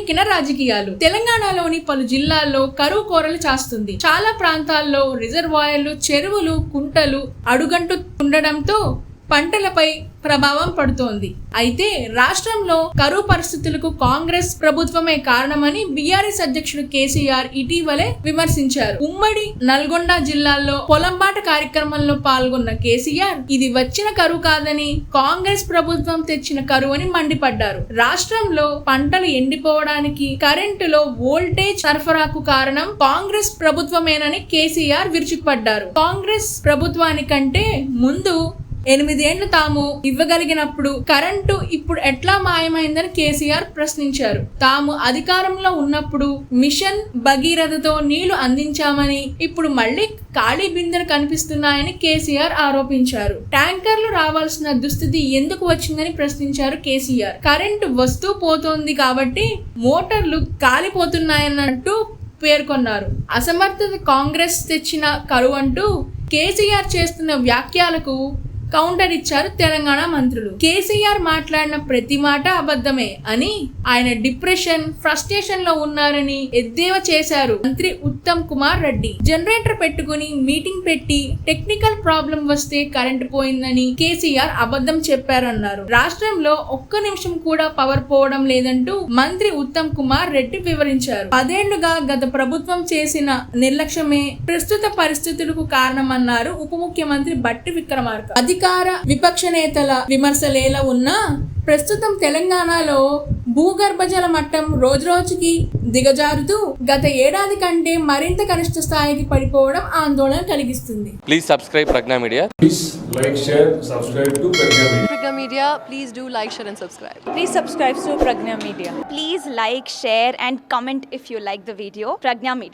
వేడెక్కిన రాజకీయాలు. తెలంగాణలోని పలు జిల్లాల్లో కరువు కోరలు చాస్తుంది. చాలా ప్రాంతాల్లో రిజర్వాయర్లు, చెరువులు, కుంటలు అడుగంటు ఉండడంతో పంటలపై ప్రభావం పడుతోంది. అయితే రాష్ట్రంలో కరువు పరిస్థితులకు కాంగ్రెస్ ప్రభుత్వమే కారణమని బీఆర్ఎస్ అధ్యక్షుడు కేసీఆర్ ఇటీవలే విమర్శించారు. ఉమ్మడి నల్గొండ జిల్లాలో పొలంబాట కార్యక్రమంలో పాల్గొన్న కేసీఆర్ ఇది వచ్చిన కరువు కాదని కాంగ్రెస్ ప్రభుత్వం తెచ్చిన కరువు అని మండిపడ్డారు. రాష్ట్రంలో పంటలు ఎండిపోవడానికి, కరెంటులో వోల్టేజ్ సరఫరాకు కారణం కాంగ్రెస్ ప్రభుత్వమేనని కేసీఆర్ విరుచుకుపడ్డారు. కాంగ్రెస్ ప్రభుత్వానికంటే ముందు 8 ఏళ్లు తాము ఇవ్వగలిగినప్పుడు కరెంటు ఇప్పుడు ఎట్లా మాయమైందని కేసీఆర్ ప్రశ్నించారు. తాము అధికారంలో ఉన్నప్పుడు మిషన్ భగీరథతో నీళ్లు అందించామని ఇప్పుడు మళ్లీ ఖాళీ బిందెలు కనిపిస్తున్నాయని కేసీఆర్ ఆరోపించారు. ట్యాంకర్లు రావాల్సిన దుస్థితి ఎందుకు వచ్చిందని ప్రశ్నించారు కేసీఆర్. కరెంటు వస్తూ పోతోంది కాబట్టి మోటార్లు కాలిపోతున్నాయన్నట్టు పేర్కొన్నారు. అసమర్థత కాంగ్రెస్ తెచ్చిన కరువు అంటూ కేసీఆర్ చేస్తున్న వ్యాఖ్యలకు కౌంటర్ ఇచ్చారు తెలంగాణ మంత్రులు. కేసీఆర్ మాట్లాడిన ప్రతి మాట అబద్ధమే అని, ఆయన డిప్రెషన్, ఫ్రస్ట్రేషన్ లో ఉన్నారని ఎద్దేవా చేశారు మంత్రి ఉత్తమ్ కుమార్ రెడ్డి. జనరేటర్ పెట్టుకుని మీటింగ్ పెట్టి టెక్నికల్ ప్రాబ్లం వస్తే కరెంటు పోయిందని కేసీఆర్ అబద్ధం చెప్పారన్నారు. రాష్ట్రంలో ఒక్క నిమిషం కూడా పవర్ పోవడం లేదంటూ మంత్రి ఉత్తమ్ కుమార్ రెడ్డి వివరించారు. 10 ఏళ్లుగా గత ప్రభుత్వం చేసిన నిర్లక్ష్యమే ప్రస్తుత పరిస్థితులకు కారణమన్నారు ఉప ముఖ్యమంత్రి బట్టి విక్రమార్క. అధికార విపక్ష నేతల విమర్శలేలా ఉన్నా ప్రస్తుతం తెలంగాణలో భూగర్భ జల మట్టం రోజురోజుకి దిగజారుతూ గత ఏడాది కంటే మరింత కనిష్ట స్థాయికి పడిపోవడం ఆందోళన కలిగిస్తుంది. Please subscribe Prajna media. Please like, share, subscribe to Pragna Media. Pragna Media, please do like, share and subscribe. Please subscribe to Pragna Media. Please like, share and comment if you like the video. Pragna Media.